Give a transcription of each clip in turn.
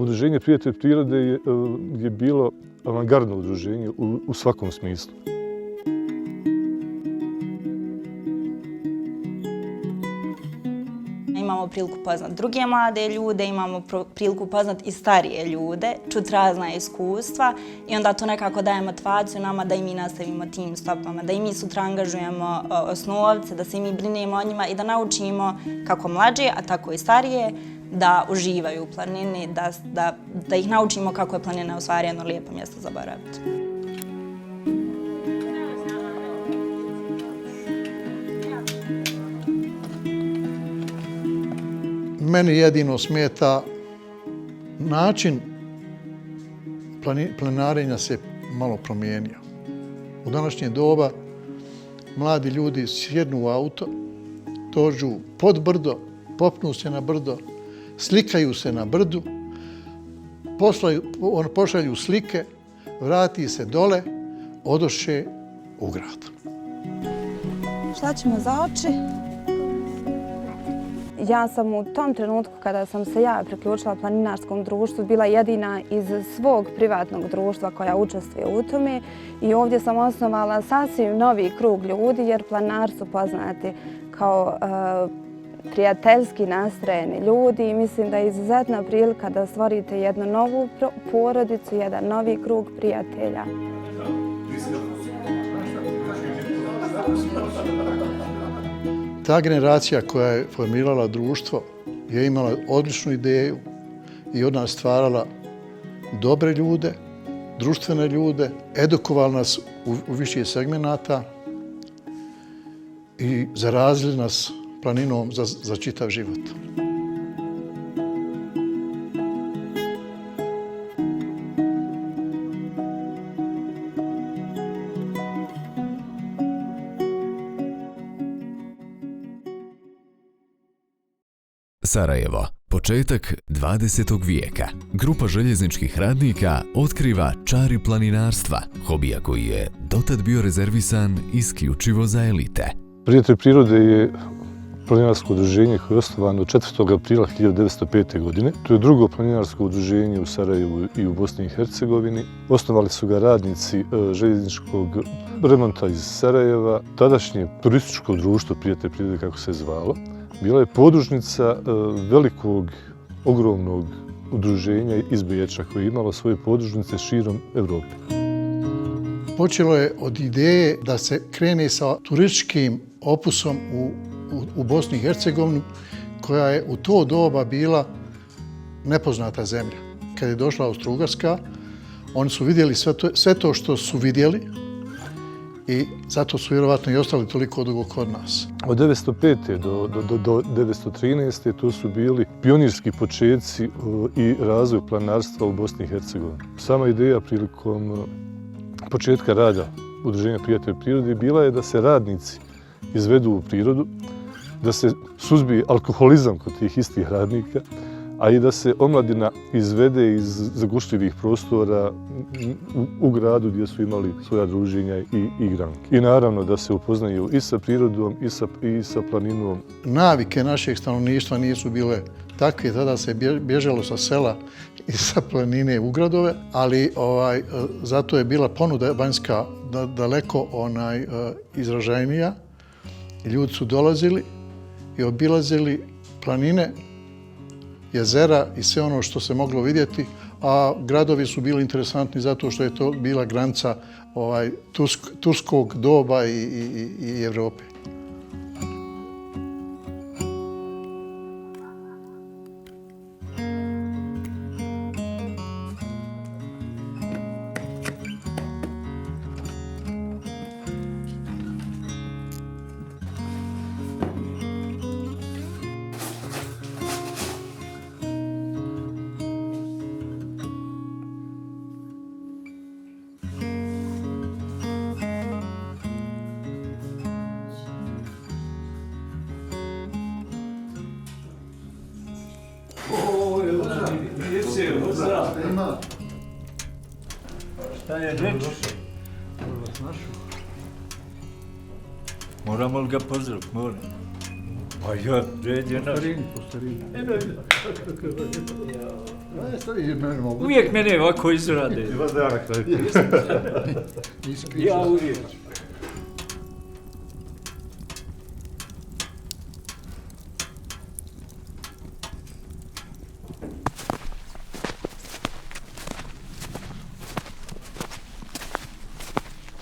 Udruženje Prijatelj prirode je bilo avangardno udruženje u svakom smislu. Imamo priliku poznat druge mlade ljude, imamo priliku poznat i starije ljude, čuti razna iskustva i onda to nekako daje motivaciju nama da i mi nastavimo tim stopama, da i mi sutra angažujemo osnovce, da se mi brinemo o njima i da naučimo kako mlađe, a tako i starije, da uživaju u planini, da ih naučimo kako je planina u stvari jedno lijepo mjesto za boraviti. Meni jedino smeta način planinarenja se malo promijenio. U današnje doba mladi ljudi sjednu u auto, dođu pod brdo, popnu se na brdo, slikaju se na brdu, pošalju slike, vrati se dole, odoše u grad. Šta ćemo za oči? Ja sam u tom trenutku kada sam se ja priključila planinarskom društvu bila jedina iz svog privatnog društva koja učestvuje u tome i ovdje sam osnovala sasvim novi krug ljudi jer planinari su poznati kao prijateljski nastrojeni ljudi i mislim da je izuzetna prilika da stvorite jednu novu porodicu, jedan novi krug prijatelja. Ta generacija koja je formirala društvo je imala odličnu ideju i od nas stvarala dobre ljude, društvene ljude, edukovala nas u više segmenata i zarazili nas planinom za čitav život. Sarajevo, početak 20. vijeka. Grupa željezničkih radnika otkriva čari planinarstva, hobija koji je dotad bio rezervisan isključivo za elite. Prijatelj prirode je planinarsko udruženje koje je osnovano 4. aprila 1905. godine. To je drugo planinarsko udruženje u Sarajevu i u Bosni i Hercegovini. Osnovali su ga radnici željezničkog remonta iz Sarajeva, tadašnje turističko društvo Prijatelj prirode, kako se zvalo. Bila je podružnica velikog, ogromnog udruženja iz Beča koje je imalo svoje podružnice širom Evrope. Počelo je od ideje da se krene sa turističkim opusom u Bosni i Hercegovini, koja je u to doba bila nepoznata zemlja. Kad je došla Austro-Ugarska, oni su vidjeli sve to što su vidjeli i zato su vjerovatno i ostali toliko dugo kod nas. Od 1905. do 1913. to su bili pionirski početci i razvoj planinarstva u Bosni i Hercegovini. Sama ideja prilikom početka rada Udruženja Prijatelj prirode bila je da se radnici izvedu u prirodu, da se suzbije alkoholizam kod tih istih radnika, a i da se omladina izvede iz zagušljivih prostora u gradu gdje su imali svoja druženja i igranke. I naravno da se upoznaju i sa prirodom i sa planinom. Navike našeg stanovništva nisu bile takve, tada se bježalo sa sela i sa planine u gradove, ali zato je bila ponuda vanjska daleko izražajnija. Ljudi su dolazili i obilazili planine, jezera i sve ono što se moglo vidjeti, a gradovi su bili interesantni zato što je to bila granica turskog doba i Evrope. Šta je reći? Moramo li ga pozdraviti? Moram. Pa ja, red je naš. Po starini. Uvijek mene ovako izrade. Ja uvijek.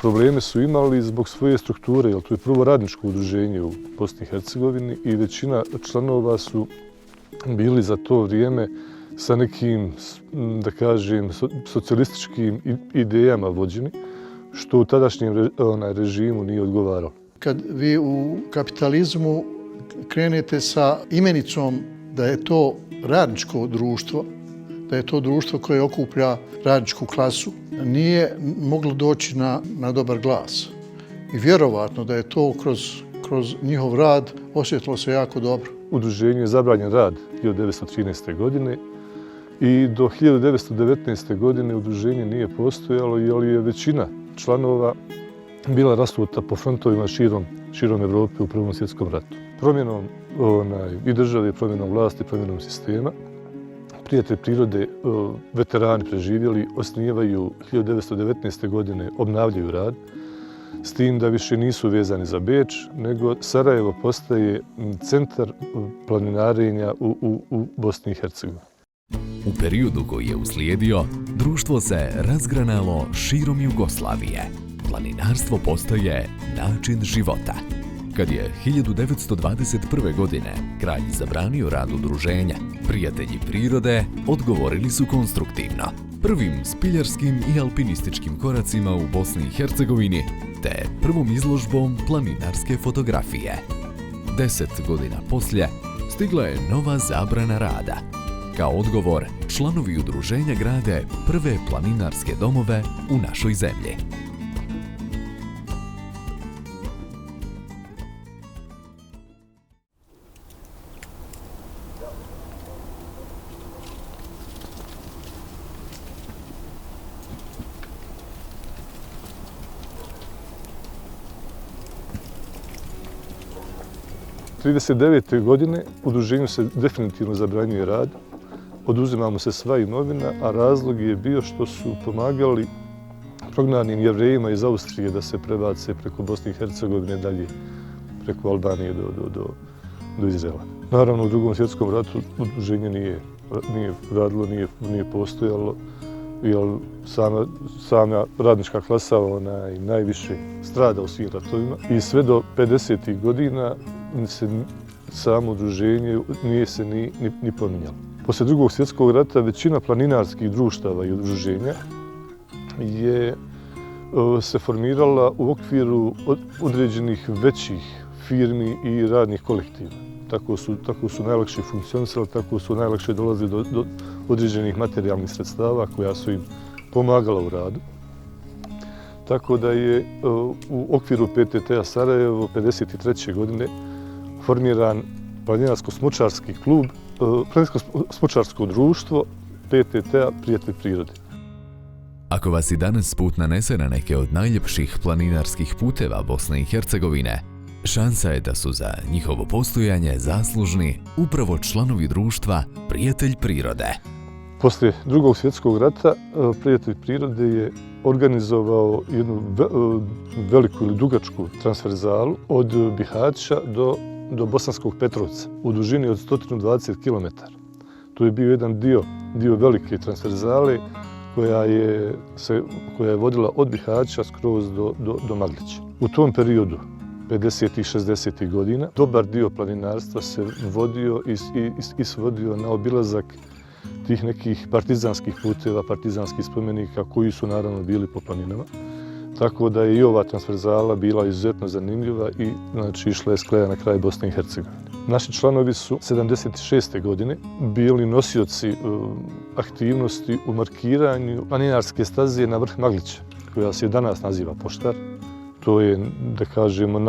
Probleme su imali zbog svoje strukture, jer to je prvo radničko udruženje u Bosni i Hercegovini i većina članova su bili za to vrijeme sa nekim, da kažem, socijalističkim idejama vođeni, što u tadašnjem režimu nije odgovaralo. Kad vi u kapitalizmu krenete sa imenicom da je to radničko društvo, da je to društvo koje okuplja radničku klasu, nije moglo doći na dobar glas. I vjerovatno da je to kroz njihov rad osjetilo se jako dobro. Udruženju je zabranjen rad 1913. godine i do 1919. godine udruženje nije postojalo jer je većina članova bila rasuta po frontovima širom Evrope u Prvom svjetskom ratu. Promjenom i države, promjenom vlasti, promjenom sistema, Prijatelj prirode, veterani preživjeli, osnivaju 1919. godine, obnavljaju rad, s tim da više nisu vezani za Beč, nego Sarajevo postaje centar planinarenja u Bosni i Hercegovini. U periodu koji je uslijedio, društvo se razgranalo širom Jugoslavije. Planinarstvo postaje način života. Kad je 1921. godine kralj zabranio rad udruženja, Prijatelji prirode odgovorili su konstruktivno. Prvim spiljarskim i alpinističkim koracima u Bosni i Hercegovini, te prvom izložbom planinarske fotografije. 10 godina poslije stigla je nova zabrana rada. Kao odgovor, članovi udruženja grade prve planinarske domove u našoj zemlji. '39. godine udruženju se definitivno zabranjuje rad, oduzima mu se sva imovina, a razlog je bio što su pomagali prognanim Jevrejima iz Austrije da se prebace preko Bosne i Hercegovine dalje, preko Albanije do Izraela. Naravno, u Drugom svjetskom ratu udruženje nije radilo, nije postojalo, jer sama radnička klasa najviše strada u svim ratovima i sve do 50. godina samo udruženje nije se ni pominjalo. Poslije Drugog svjetskog rata većina planinarskih društava i udruženja je se formirala u okviru određenih većih firmi i radnih kolektiva. Tako su najlakše funkcionisali, tako su najlakše dolazili do određenih materijalnih sredstava koja su im pomagala u radu. Tako da je u okviru PTT-a Sarajevo 1953. godine formiran planinarsko-smučarski klub, planinarsko-smučarsko društvo PTT-a Prijatelj prirode. Ako vas i danas put nanese na neke od najljepših planinarskih puteva Bosne i Hercegovine, šansa je da su za njihovo postojanje zaslužni upravo članovi društva Prijatelj prirode. Poslije Drugog svjetskog rata Prijatelj prirode je organizovao jednu veliku ili dugačku transverzalu od Bihaća do Bosanskog Petrovca u dužini od 120 km. To je bio jedan dio velike transverzale koja je vodila od Bihaća skroz do Maglića. U tom periodu, 50. i 60. godina, dobar dio planinarstva se vodio i svodio na obilazak tih nekih partizanskih puteva, partizanskih spomenika koji su naravno bili po planinama. Tako da je i ova transverzala bila izuzetno zanimljiva i išla je s kraja na kraj Bosne i Hercegovine. Naši članovi su 76. godine bili nosioci aktivnosti u markiranju planinarske staze na vrh Maglića, koja se danas naziva Poštar. To je, da kažemo,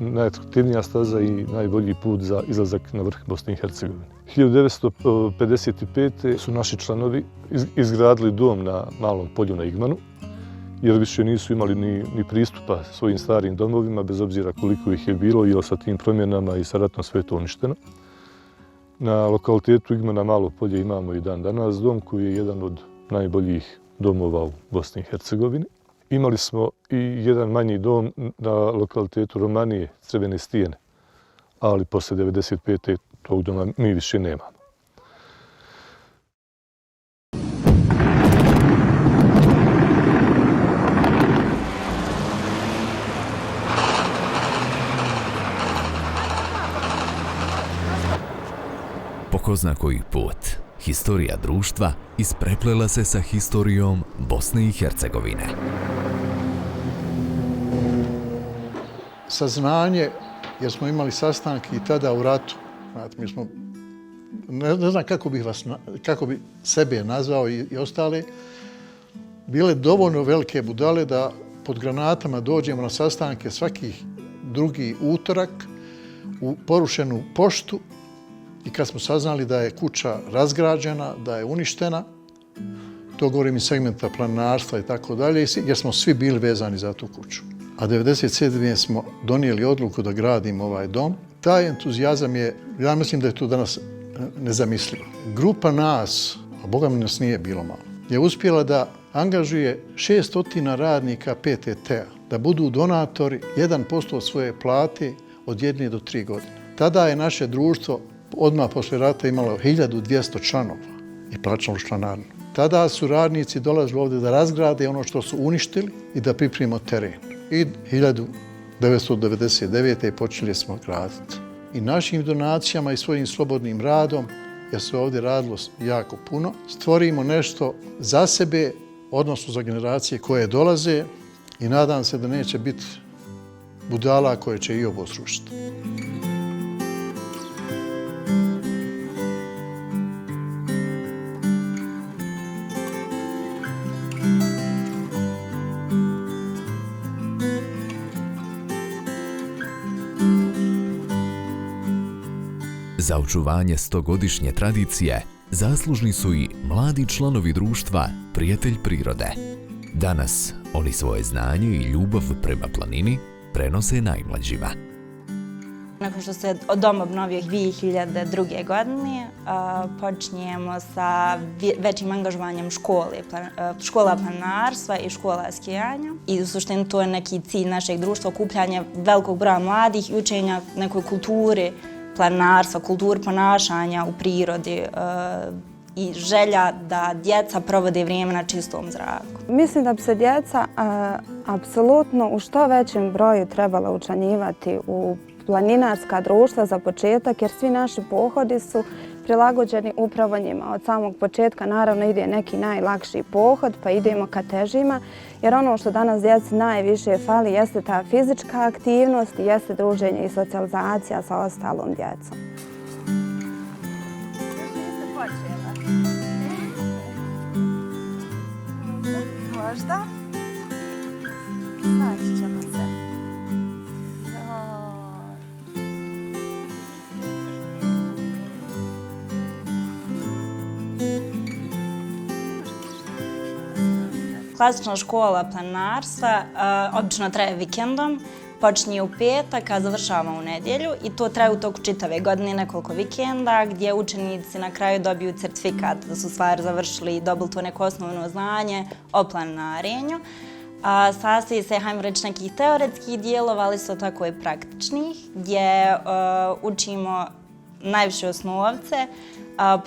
najatraktivnija staza i najbolji put za izlazak na vrh Bosne i Hercegovine. 1955. su naši članovi izgradili dom na Malom polju na Igmanu jer više nisu imali ni pristupa svojim starim domovima, bez obzira koliko ih je bilo, jer sa tim promjenama i sa ratom sve to uništeno. Na lokalitetu Igmana Malo polje imamo i dan danas dom koji je jedan od najboljih domova u Bosni i Hercegovini. Imali smo i jedan manji dom na lokalitetu Romanije, Crvene stijene, ali posle 1995. tog doma mi više nemamo. Po ko zna koji put, historija društva ispreplela se sa historijom Bosne i Hercegovine. Saznanje, jer smo imali sastanke i tada u ratu. Znate, mi smo, ne znam kako bi sebe nazvao i ostale, bile dovoljno velike budale da pod granatama dođemo na sastanke svakih drugi utorak u porušenu poštu i kad smo saznali da je kuća razgrađena, da je uništena, to govorim iz segmenta planinarstva i tako dalje, jer smo svi bili vezani za tu kuću. A 1997. smo donijeli odluku da gradimo ovaj dom. Taj entuzijazam je, ja mislim da je to danas nezamislivo. Grupa nas, a boga mi nas nije bilo malo, je uspjela da angažuje 600 radnika PTT-a, da budu donatori 1% od svoje plate od 1 do 3 godine. Tada je naše društvo odmah posle rata imalo 1200 članova i plaćalo članarinu. Tada su radnici dolazili ovdje da razgrade ono što su uništili i da pripremimo teren. I 1999. počeli smo graditi. I našim donacijama i svojim slobodnim radom, jer se ovdje radilo jako puno, stvorimo nešto za sebe, odnosno za generacije koje dolaze i nadam se da neće biti budala koje će i ovo srušiti. Za očuvanje 100-godišnje tradicije zaslužni su i mladi članovi društva Prijatelj prirode. Danas oni svoje znanje i ljubav prema planini prenose najmlađima. Nakon što se dom obnovio 2002. godine, počinjemo sa većim angažovanjem škola planinarstva i škola skijanja. I u suštini to je neki cilj našeg društva, okupljanje velikog broja mladih i učenja nekoj kulturi planinarstva, kulturi ponašanja u prirodi i želja da djeca provode vrijeme na čistom zraku. Mislim da bi se djeca apsolutno u što većem broju trebala učlanjivati u planinarska društva za početak, jer svi naši pohodi su prilagođeni upravo njima. Od samog početka naravno ide neki najlakši pohod, pa idemo ka težima, jer ono što danas djeci najviše fali jeste ta fizička aktivnost i jeste druženje i socijalizacija sa ostalom djecom. Možda? Naći ćemo se. Klasična škola planinarstva obično traje vikendom, počinje u petak, a završava u nedjelju i to traje u toku čitave godine, nekoliko vikenda, gdje učenici na kraju dobiju certifikat da su stvari završili i dobili to neko osnovno znanje o planinarenju. Sastoji se, hajmo reći, nekih teoretskih dijelova, ali su tako i praktičnih, gdje učimo najviše osnovce,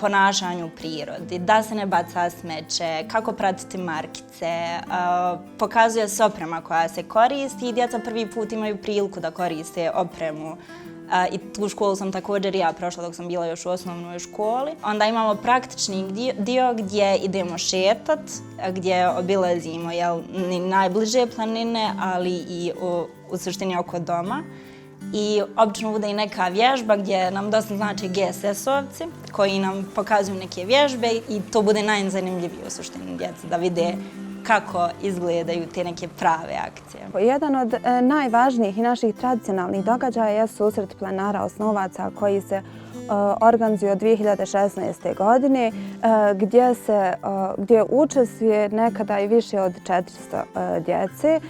ponašanju u prirodi, da se ne baca smeće, kako pratiti markice, pokazuje se oprema koja se koristi i djeca prvi put imaju priliku da koriste opremu. I tu školu sam također ja prošla dok sam bila još u osnovnoj školi. Onda imamo praktični dio gdje idemo šetat, gdje obilazimo najbliže planine, ali i u suštini oko doma. I obično bude i neka vježba gdje nam dosta znači GSS-ovci koji nam pokazuju neke vježbe i to bude najzanimljivije u suštini djeci da vide kako izgledaju te neke prave akcije. Jedan od najvažnijih i naših tradicionalnih događaja je susret planara osnovaca koji se organizuje od 2016. godine gdje učestvuje nekada i više od 400 djece.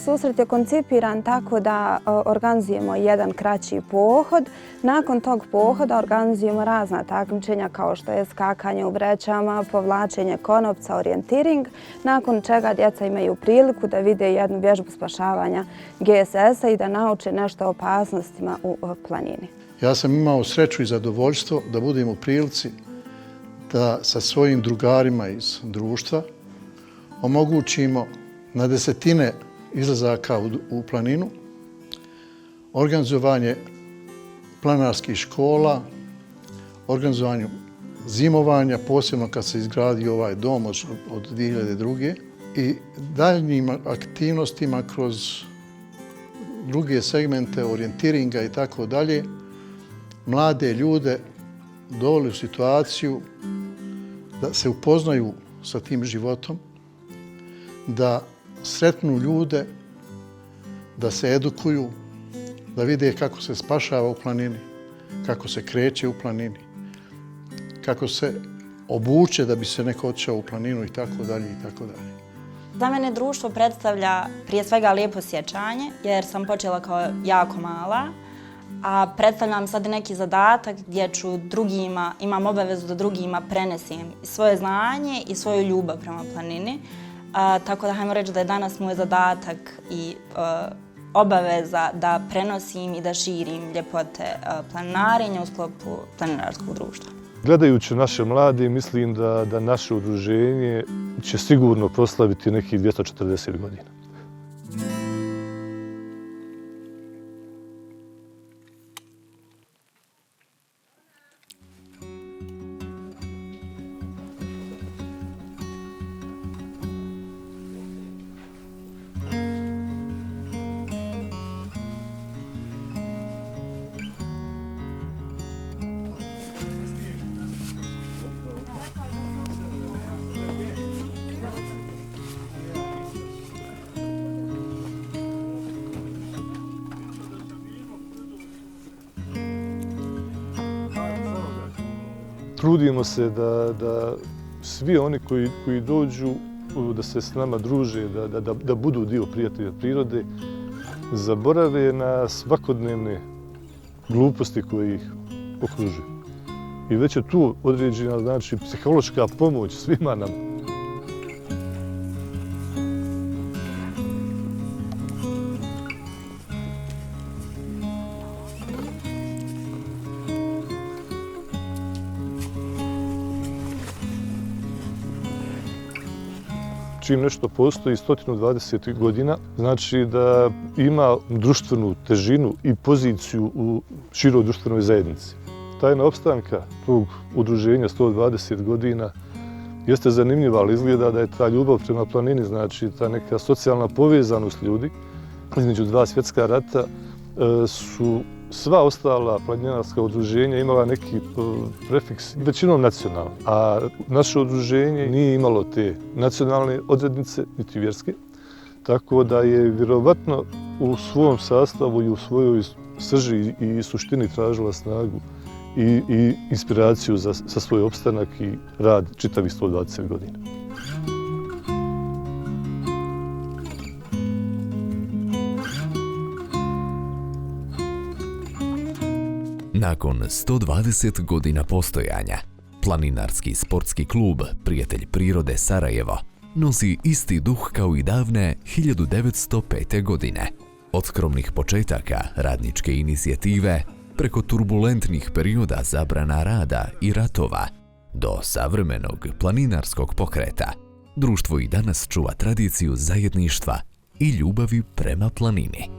Susret je koncipiran tako da organizujemo jedan kraći pohod. Nakon tog pohoda organizujemo razna takmičenja kao što je skakanje u vrećama, povlačenje konopca, orijentiring, nakon čega djeca imaju priliku da vide jednu vježbu spašavanja GSS-a i da nauče nešto o opasnostima u planini. Ja sam imao sreću i zadovoljstvo da budem u prilici da sa svojim drugarima iz društva omogućimo na desetine izlazaka u planinu, organizovanje planarskih škola, organizovanju zimovanja, posebno kad se izgradio ovaj dom od 2002. i daljnjim aktivnostima kroz druge segmente orijentiringa i tako dalje, mlade ljude doveli u situaciju da se upoznaju sa tim životom, da sretnu ljude, da se edukuju, da vide kako se spašava u planini, kako se kreće u planini, kako se obuče da bi se neko otišao u planinu i tako dalje i tako dalje. Za mene društvo predstavlja prije svega lijepo sjećanje, jer sam počela kao jako mala, a predstavljam sad neki zadatak gdje ću drugima, imam obavezu da drugima prenesem svoje znanje i svoju ljubav prema planini. Tako da hajmo reći da je danas moj zadatak i obaveza da prenosim i da širim ljepote planinarenja u sklopu planinarskog društva. Gledajući naše mlade, mislim da naše udruženje će sigurno proslaviti nekih 240 godina. Trudimo se da svi oni koji dođu, da se s nama druže, da budu dio prijatelja prirode, zaborave na svakodnevne gluposti koje ih okružuju. I već je tu određena, znači, psihološka pomoć svima nam. Čim nešto postoji 120 godina, znači da ima društvenu težinu i poziciju u široj društvenoj zajednici. Tajna opstanka tog udruženja 120 godina jeste zanimljiva, ali izgleda da je ta ljubav prema planini, znači ta neka socijalna povezanost ljudi između dva svjetska rata su sva ostala planinarska udruženja imala neki prefiks, većinom nacionalni, a naše udruženje nije imalo te nacionalne odrednice, niti vjerske, tako da je vjerovatno u svom sastavu i u svojoj srži i suštini tražila snagu i inspiraciju za svoj opstanak i rad čitavih 120 godina. Nakon 120 godina postojanja, planinarski sportski klub Prijatelj prirode Sarajevo nosi isti duh kao i davne 1905. godine. Od skromnih početaka radničke inicijative, preko turbulentnih perioda zabrana rada i ratova, do savremenog planinarskog pokreta, društvo i danas čuva tradiciju zajedništva i ljubavi prema planini.